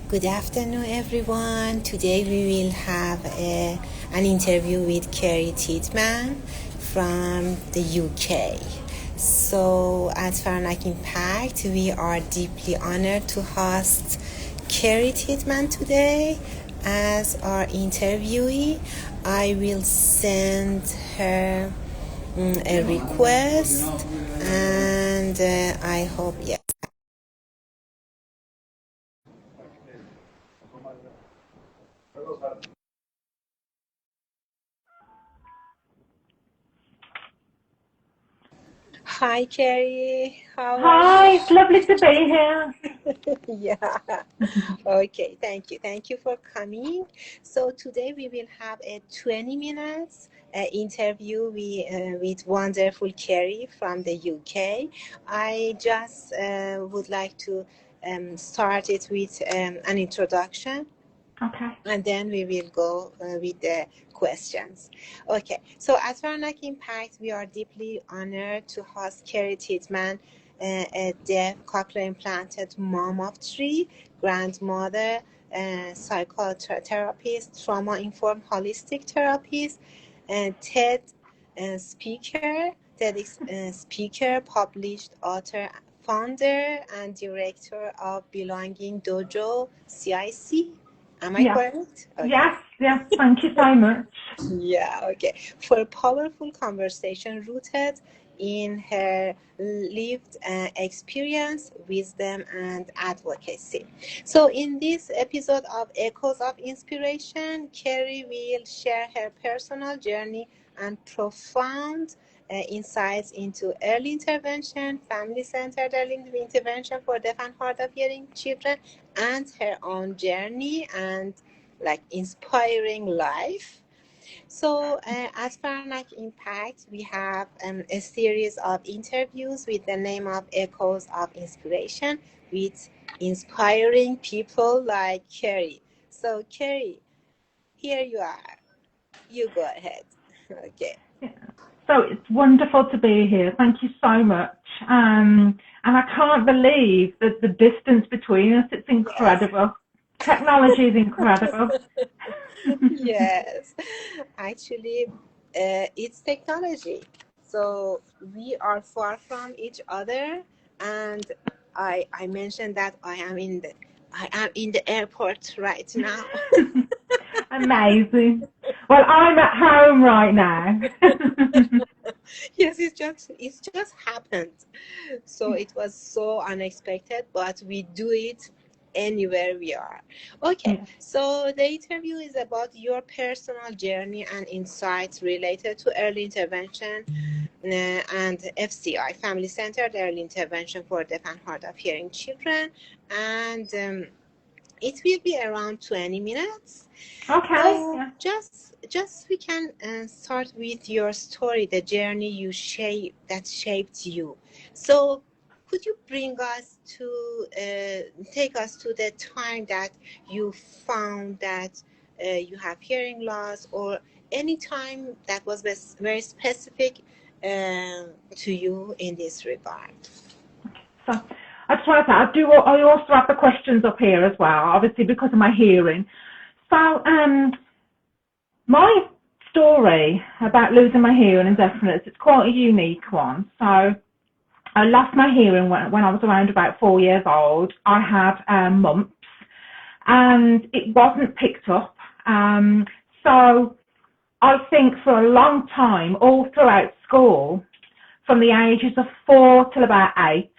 Good afternoon, everyone. Today we will have an interview with Kerry Tidman from the UK. So at Faranak Impact, we are deeply honored to host Kerry Tidman today as our interviewee. I will send her a request, and I hope, yes. Hi, Kerry. How are you? Hi, it's lovely to be here. Yeah. Okay, thank you. Thank you for coming. So today we will have a 20 minutes interview with wonderful Kerry from the UK. I just would like to start it with an introduction. Okay. And then we will go with the questions. Okay, so at Faranak Impact, we are deeply honored to host Kerry Tidman, a deaf cochlear implanted mom of three, grandmother, psychotherapist, trauma-informed holistic therapist, and TED speaker, TEDx speaker, published author, founder, and director of Belonging Dojo CIC. Am I Yeah. correct? Okay. Yes, thank you so much. Yeah, okay. For a powerful conversation rooted in her lived experience, wisdom, and advocacy. So, in this episode of Echoes of Inspiration, Kerry will share her personal journey and profound insights into early intervention, family-centered early intervention for deaf and hard of hearing children, and her own journey and like inspiring life. So at Faranak Impact, we have a series of interviews with the name of Echoes of Inspiration with inspiring people like Kerry. So Kerry, here you are. You go ahead. Okay. Yeah. So it's wonderful to be here. Thank you so much. And I can't believe that the distance between us, it's Yes. incredible. Technology is incredible. Yes. Actually, it's technology. So we are far from each other, and I mentioned that I am in the airport right now. Amazing. Well, I'm at home right now. Yes, it's just happened. So it was so unexpected, but we do it anywhere we are. Okay, Yeah. so the interview is about your personal journey and insights related to early intervention and FCI, Family Centered Early Intervention for Deaf and Hard of Hearing Children. And it will be around 20 minutes. Okay. So Yeah. just we can start with your story, the journey that shaped you. So could you bring us to take us to the time that you found that you have hearing loss, or any time that was very specific to you in this regard? So I just want to say, I also have the questions up here as well, obviously because of my hearing. So my story about losing my hearing and deafness, it's quite a unique one. So I lost my hearing when I was around about 4 years old. I had mumps and it wasn't picked up. So I think for a long time, all throughout school, from the ages of 4 till about 8,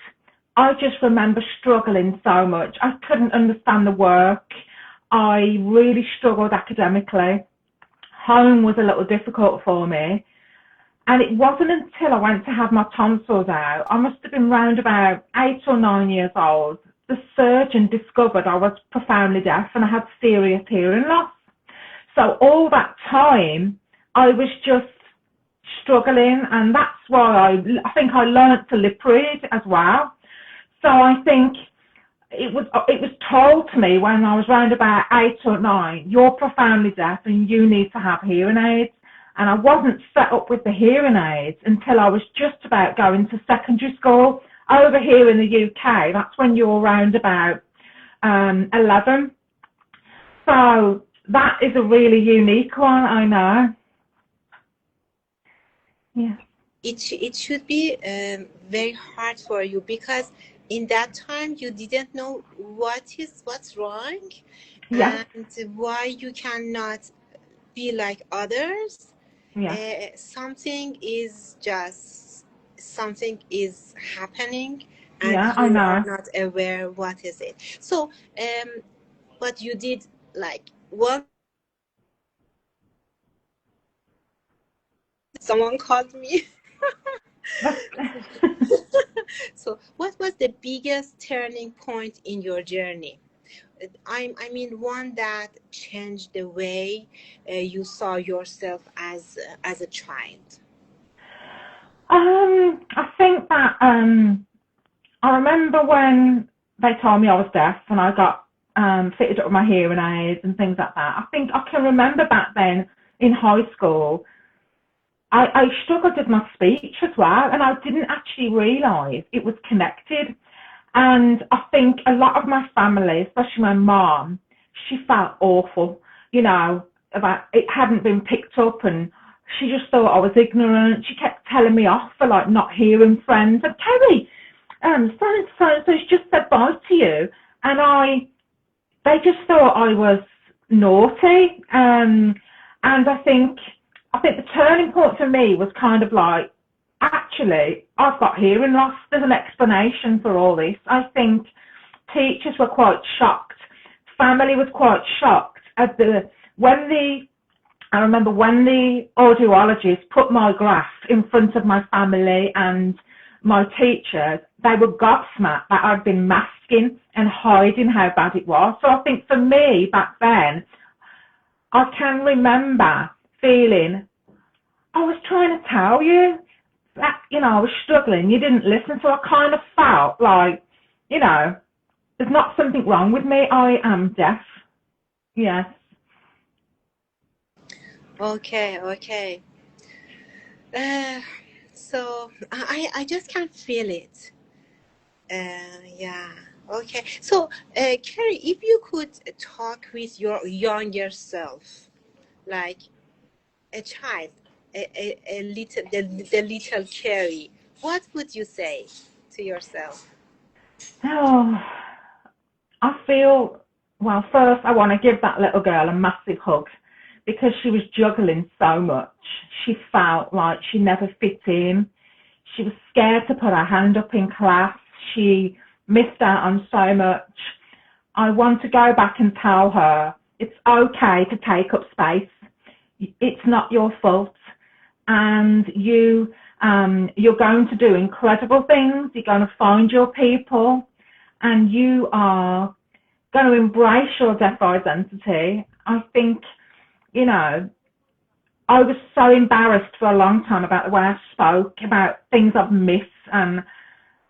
I just remember struggling so much. I couldn't understand the work. I really struggled academically. Home was a little difficult for me. And it wasn't until I went to have my tonsils out, I must have been round about 8 or 9 years old, the surgeon discovered I was profoundly deaf and I had serious hearing loss. So all that time, I was just struggling, and that's why I think I learned to lip read as well. So I think it was told to me when I was around about 8 or 9, you're profoundly deaf and you need to have hearing aids. And I wasn't set up with the hearing aids until I was just about going to secondary school. Over here in the UK, that's when you're around about 11. So that is a really unique one, I know. Yeah. It should be very hard for you, because in that time you didn't know what's wrong, Yes. and why you cannot be like others. Yeah. Something is happening, and Yeah, I you are know. not aware what is it. So but you did, like, one. Someone called me. So what was the biggest turning point in your journey? I mean, one that changed the way you saw yourself as a child. I think that I remember when they told me I was deaf and I got fitted up with my hearing aids and things like that. I think I can remember back then in high school, I struggled with my speech as well, and I didn't actually realise it was connected. And I think a lot of my family, especially my mom, she felt awful, you know, about it hadn't been picked up, and she just thought I was ignorant. She kept telling me off for like not hearing friends. And Kerry, so she just said bye to you, and they just thought I was naughty. And I think the turning point for me was kind of like, actually, I've got hearing loss. There's an explanation for all this. I think teachers were quite shocked. Family was quite shocked at I remember when the audiologist put my graph in front of my family and my teachers, they were gobsmacked that I'd been masking and hiding how bad it was. So I think for me back then, I can remember feeling, I was trying to tell you that, I was struggling. You didn't listen. So I kind of felt like, there's not something wrong with me. I am deaf. Yes. Okay. Uh, so I just can't feel it. Yeah. Okay. So, Kerry, if you could talk with your younger self, like a child, the little Kerry, what would you say to yourself? Oh, I feel, well, first I want to give that little girl a massive hug because she was juggling so much. She felt like she never fit in. She was scared to put her hand up in class. She missed out on so much. I want to go back and tell her it's okay to take up space. It's not your fault. And you're going to do incredible things. You're going to find your people, and you are going to embrace your deaf identity. I think, I was so embarrassed for a long time about the way I spoke, about things I've missed, and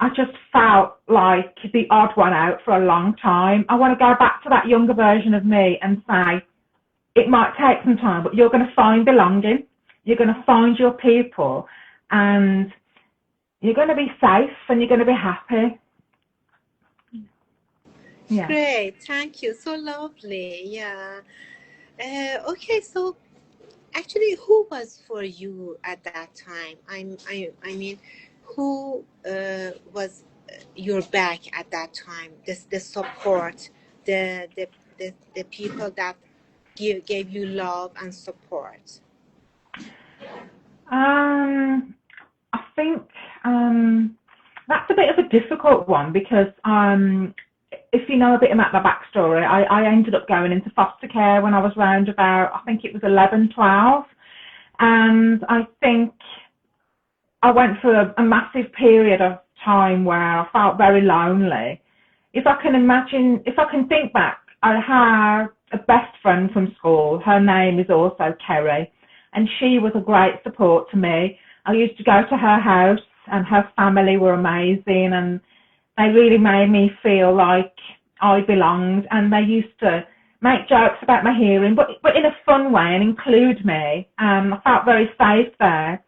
I just felt like the odd one out for a long time. I want to go back to that younger version of me and say, it might take some time, but you're going to find belonging. You're going to find your people, and you're going to be safe, and you're going to be happy. Yeah. Great, thank you. So lovely. Yeah. Okay, so actually, who was for you at that time? I mean, who was your back at that time? The support, the people that gave you love and support. I think that's a bit of a difficult one because if you know a bit about my backstory, I ended up going into foster care when I was around about, I think it was 11, 12. And I think I went through a massive period of time where I felt very lonely. If I can think back, I had a best friend from school. Her name is also Kerry, and she was a great support to me. I used to go to her house, and her family were amazing, and they really made me feel like I belonged, and they used to make jokes about my hearing, but in a fun way, and include me. I felt very safe there.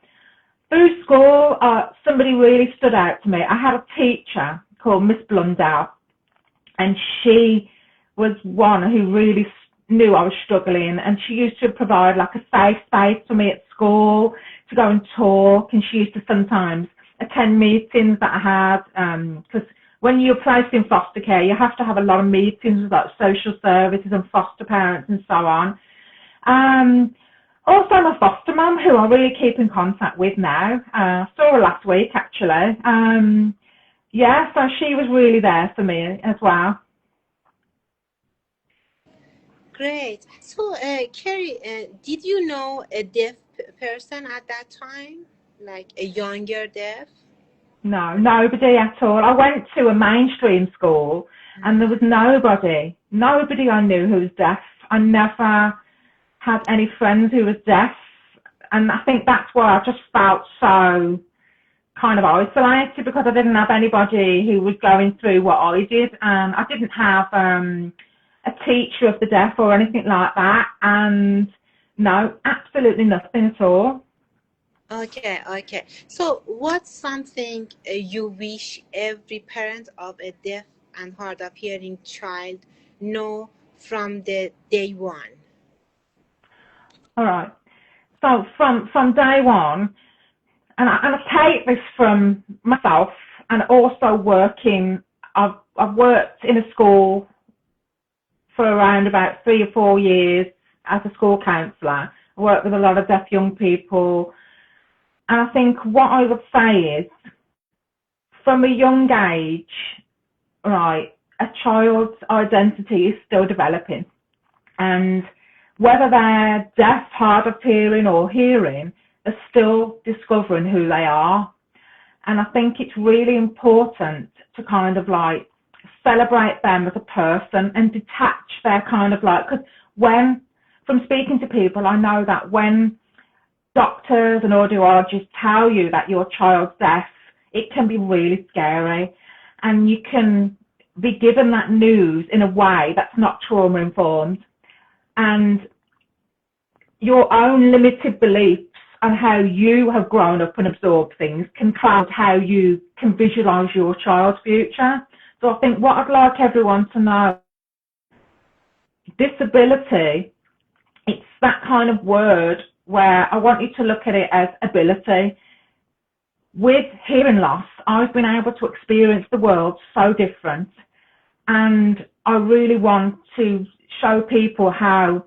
Through school, somebody really stood out to me. I had a teacher called Miss Blundell, and she was one who really knew I was struggling, and she used to provide like a safe space for me at school to go and talk, and she used to sometimes attend meetings that I had, because when you're placed in foster care, you have to have a lot of meetings with like social services and foster parents and so on. Also my foster mum, who I really keep in contact with now. Saw her last week actually. Yeah, so she was really there for me as well. Great. So, Kerry, did you know a deaf person at that time, like a younger deaf? No, nobody at all. I went to a mainstream school and there was nobody I knew who was deaf. I never had any friends who was deaf. And I think that's why I just felt so kind of isolated, because I didn't have anybody who was going through what I did. I didn't have a teacher of the deaf or anything like that. And no, absolutely nothing at all. Okay. So, what's something you wish every parent of a deaf and hard of hearing child know from the day one? All right. So from day one, and I take this from myself, and also working. I've worked in a school for around about 3 or 4 years as a school counsellor. I work with a lot of deaf young people, and I think what I would say is, from a young age, right, a child's identity is still developing, and whether they're deaf, hard of hearing or hearing, they're still discovering who they are. And I think it's really important to kind of like celebrate them as a person and detach their kind of like, because from speaking to people, I know that when doctors and audiologists tell you that your child's deaf, it can be really scary. And you can be given that news in a way that's not trauma informed. And your own limited beliefs and how you have grown up and absorbed things can cloud how you can visualise your child's future. So I think what I'd like everyone to know, disability, it's that kind of word where I want you to look at it as ability. With hearing loss, I've been able to experience the world so different, and I really want to show people how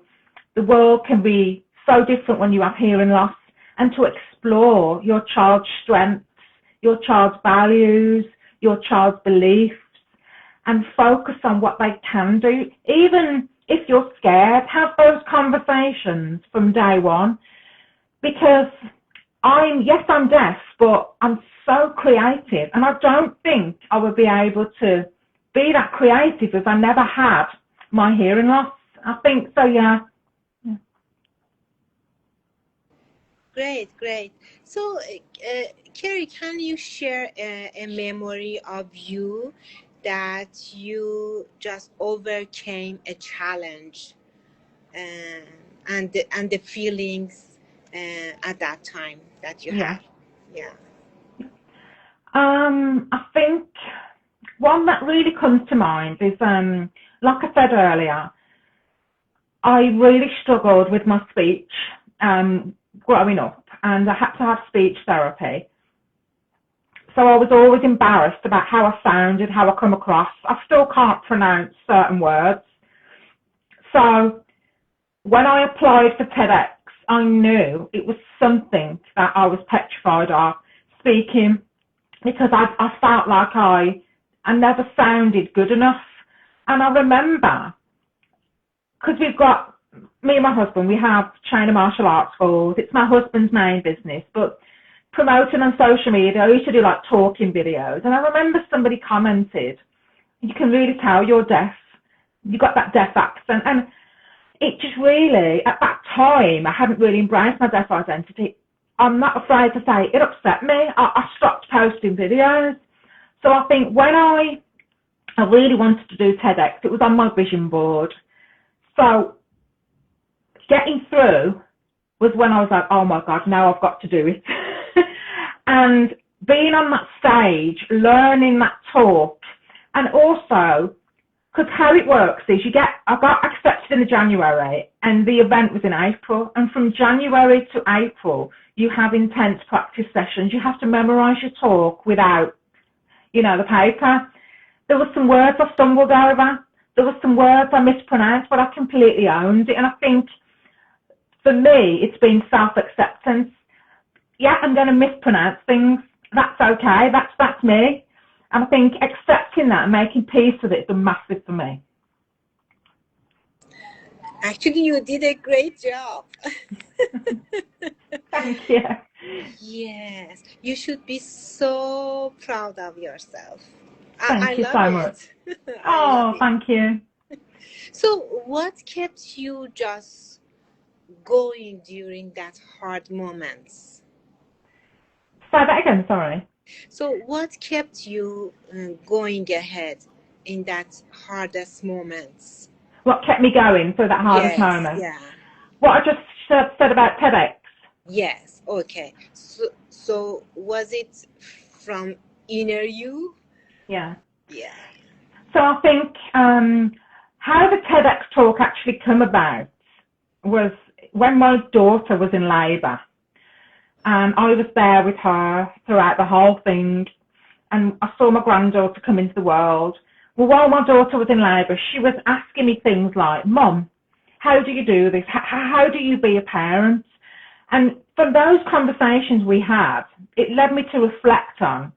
the world can be so different when you have hearing loss, and to explore your child's strengths, your child's values, your child's beliefs, and focus on what they can do. Even if you're scared, have those conversations from day one, because I'm deaf, but I'm so creative, and I don't think I would be able to be that creative if I never had my hearing loss. I think so, yeah. Great. So, Kerry, can you share a memory of you that you just overcame a challenge, and the feelings at that time that you Yeah. had? Yeah. I think one that really comes to mind is, like I said earlier, I really struggled with my speech growing up, and I had to have speech therapy. So I was always embarrassed about how I sounded, how I come across. I still can't pronounce certain words. So when I applied for TEDx, I knew it was something that I was petrified of, speaking, because I felt like I never sounded good enough. And I remember, because we've got, me and my husband, we have China martial arts schools. It's my husband's main business, but promoting on social media, I used to do like talking videos. And I remember somebody commented, you can really tell you're deaf. You've got that deaf accent. And it just really, at that time, I hadn't really embraced my deaf identity. I'm not afraid to say it upset me. I stopped posting videos. So I think when I really wanted to do TEDx, it was on my vision board. So getting through was when I was like, oh my God, now I've got to do it. And being on that stage, learning that talk, and also because how it works is I got accepted in the January and the event was in April. And from January to April, you have intense practice sessions. You have to memorize your talk without, the paper. There were some words I stumbled over. There were some words I mispronounced, but I completely owned it. And I think for me, it's been self-acceptance. Yeah, I'm going to mispronounce things. That's okay. That's me. And I think accepting that and making peace with it has been massive for me. Actually, you did a great job. Thank you. Yes, you should be so proud of yourself. I Thank you love so it. much. I love it. Thank you. So, what kept you just going during that hard moments? Say that again, sorry. So, what kept you going ahead in that hardest moments? What kept me going through that hardest Yes, moment? yeah. What I just said about TEDx. Yes, okay. So was it from inner you? Yeah. Yeah. So I think how the TEDx talk actually came about was when my daughter was in labour. And I was there with her throughout the whole thing. And I saw my granddaughter come into the world. Well, while my daughter was in labour, she was asking me things like, Mum, how do you do this? How do you be a parent? And from those conversations we had, it led me to reflect on,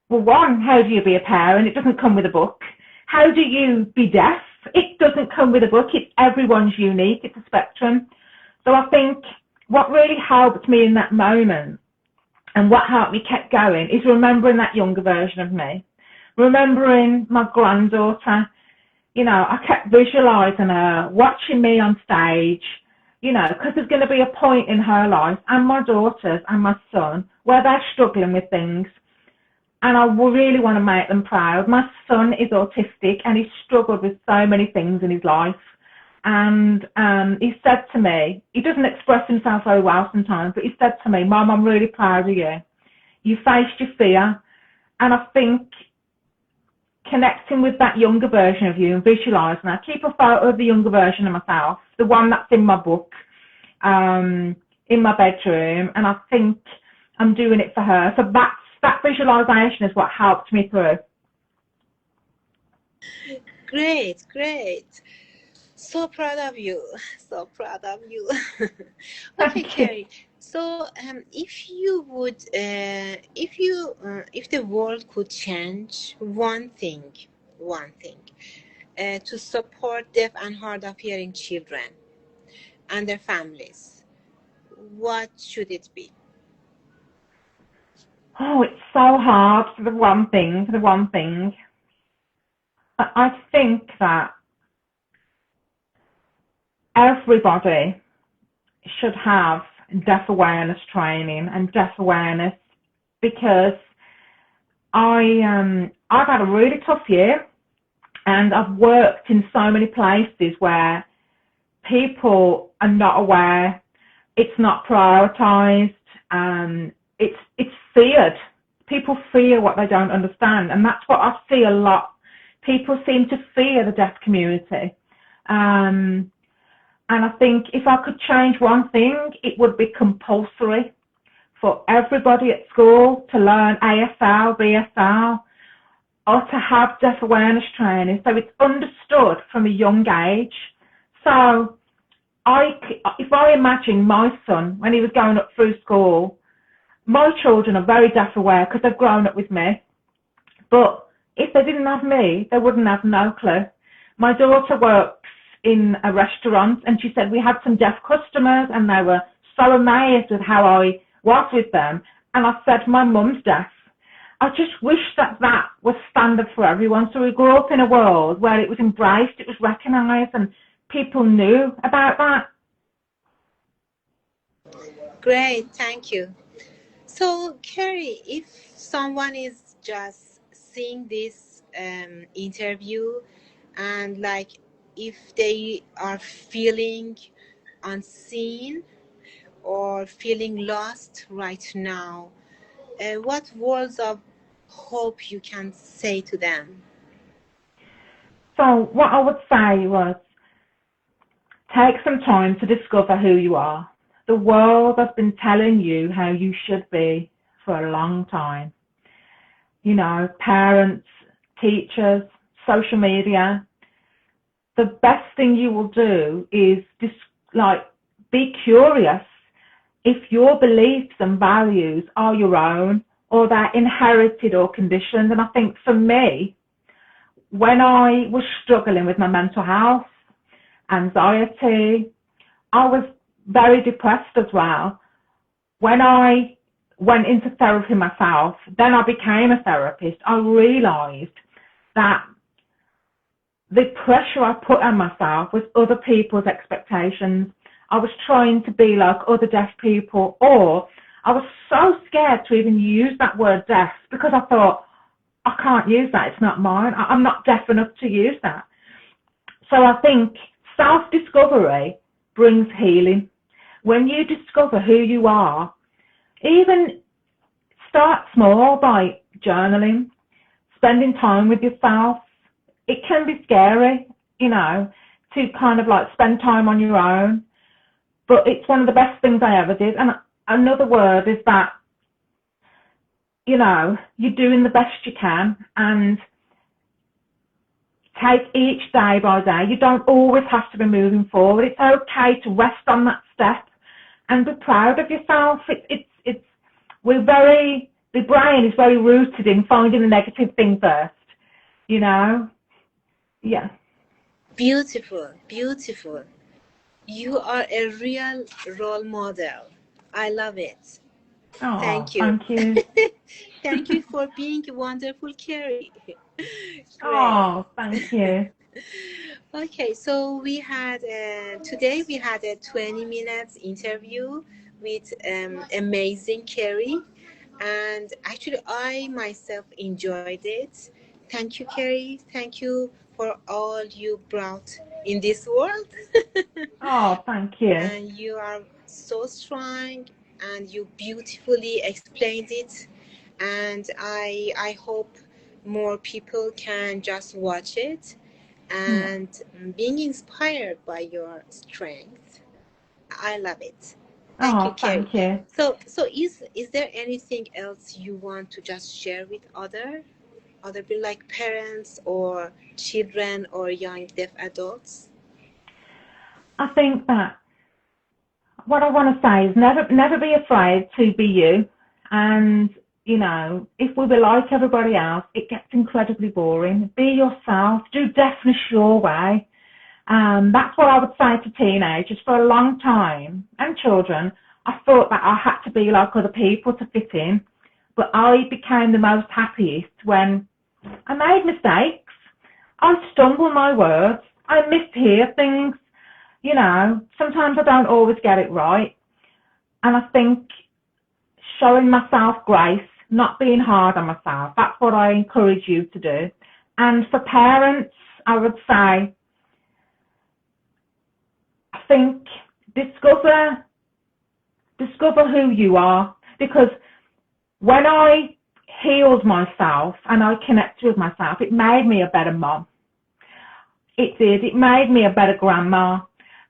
well, one, how do you be a parent? It doesn't come with a book. How do you be deaf? It doesn't come with a book. Everyone's unique. It's a spectrum. So I think what really helped me in that moment and what helped me keep going is remembering that younger version of me, remembering my granddaughter. I kept visualising her, watching me on stage, because there's going to be a point in her life and my daughters and my son where they're struggling with things. And I really want to make them proud. My son is autistic and he's struggled with so many things in his life. And he said to me, he doesn't express himself very well sometimes, but he said to me, Mum, I'm really proud of you. You faced your fear. And I think connecting with that younger version of you and visualising, I keep a photo of the younger version of myself, the one that's in my book, in my bedroom. And I think I'm doing it for her. So that visualisation is what helped me through. Great, great. So proud of you. So proud of you. Okay, Kerry. So, if you would, if the world could change one thing, to support deaf and hard of hearing children and their families, what should it be? Oh, it's so hard for the one thing. But I think that everybody should have deaf awareness training and deaf awareness, because I've had a really tough year and I've worked in so many places where people are not aware, it's not prioritised, it's feared. People fear what they don't understand, and that's what I see a lot. People seem to fear the deaf community. And I think if I could change one thing, it would be compulsory for everybody at school to learn ASL, BSL, or to have deaf awareness training, so it's understood from a young age. So if I imagine my son when he was going up through school, my children are very deaf aware because they've grown up with me. But if they didn't have me, they wouldn't have no clue. My daughter works in a restaurant and she said we had some deaf customers and they were so amazed with how I was with them. And I said, my mum's deaf. I just wish that was standard for everyone. So we grew up in a world where it was embraced, it was recognised, and people knew about that. Great, thank you. So, Kerry, if someone is just seeing this interview and if they are feeling unseen or feeling lost right now, what words of hope you can say to them? So what I would say was, take some time to discover who you are. The world has been telling you how you should be for a long time. You know, parents, teachers, social media. The best thing you will do is just be curious if your beliefs and values are your own or they're inherited or conditioned. And I think for me, when I was struggling with my mental health, anxiety, I was very depressed as well. When I went into therapy myself, then I became a therapist, I realised that the pressure I put on myself was other people's expectations. I was trying to be like other deaf people, or I was so scared to even use that word deaf because I thought, I can't use that, it's not mine, I'm not deaf enough to use that. So I think self-discovery brings healing. When you discover who you are, even start small by journaling, spending time with yourself. It can be scary, to kind of spend time on your own, but it's one of the best things I ever did. And another word is that, you're doing the best you can, and take each day by day. You don't always have to be moving forward. It's okay to rest on that step and be proud of yourself. The brain is very rooted in finding the negative thing first, Yeah. Beautiful, beautiful. You are a real role model. I love it. Oh, Thank you. thank you. Thank you for being wonderful, Kerry. Great. Oh, thank you. Okay, so today we had a 20 minutes interview with amazing Kerry, and actually I myself enjoyed it. Thank you, Kerry. Thank you for all you brought in this world. Oh, thank you. And you are so strong, and you beautifully explained it, and I hope more people can just watch it Yeah. and being inspired by your strength. I love it. Thank you, Oh, Kerry. thank you. So is there anything else you want to just share with other people, like parents or children or young deaf adults? I think that what I want to say is never be afraid to be you. And, if we were like everybody else, it gets incredibly boring. Be yourself. Do deafness your way. That's what I would say to teenagers. For a long time, and children, I thought that I had to be like other people to fit in. But I became the most happiest when I made mistakes. I stumble my words. I mishear things. Sometimes I don't always get it right. And I think showing myself grace, not being hard on myself, that's what I encourage you to do. And for parents, I would say, I think discover who you are, because when I healed myself and I connected with myself, it made me a better mom. It did. It made me a better grandma.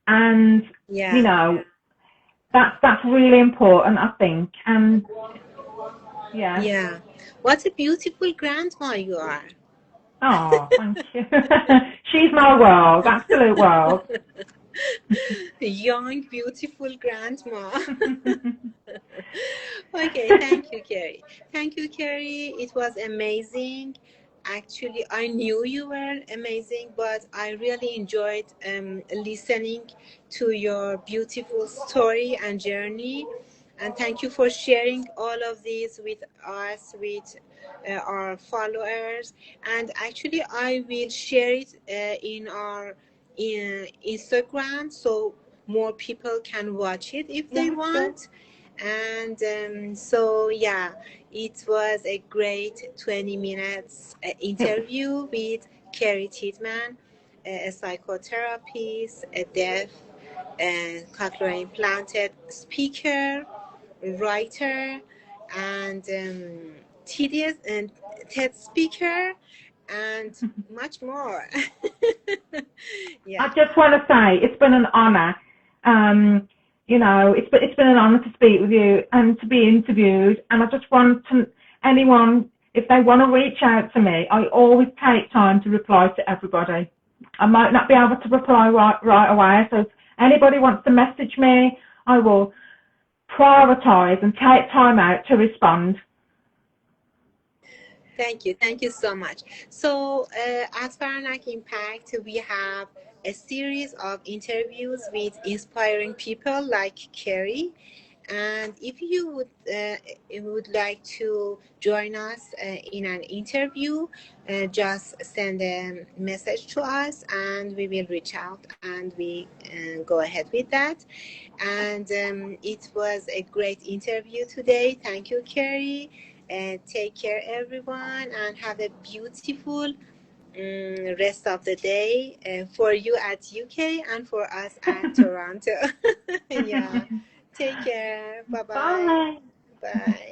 And, that's really important, I think. And, yeah. Yeah. What a beautiful grandma you are. Oh, thank you. She's my world, absolute world. Young, beautiful grandma. Okay, thank you, Kerry. Thank you, Kerry. It was amazing. Actually, I knew you were amazing, but I really enjoyed listening to your beautiful story and journey. And thank you for sharing all of this with us, with our followers. And actually, I will share it in our Instagram, so more people can watch it if they Yeah, sure. want. And so yeah, it was a great 20 minutes It was, interview with Kerry Tidman, a psychotherapist, a deaf and cochlear implanted speaker, writer, and TED speaker, and much more. I Yeah. just want to say it's been an honour. It's been an honour to speak with you and to be interviewed. And I just want anyone, if they want to reach out to me, I always take time to reply to everybody. I might not be able to reply right away, so if anybody wants to message me, I will prioritise and take time out to respond. Thank you. Thank you so much. So, at Faranak Impact, we have a series of interviews with inspiring people like Kerry. And if you would like to join us in an interview, just send a message to us and we will reach out and we go ahead with that. And it was a great interview today. Thank you, Kerry. Take care, everyone, and have a beautiful rest of the day for you at UK and for us at Toronto. Yeah. Take care. Bye-bye. Bye. Bye.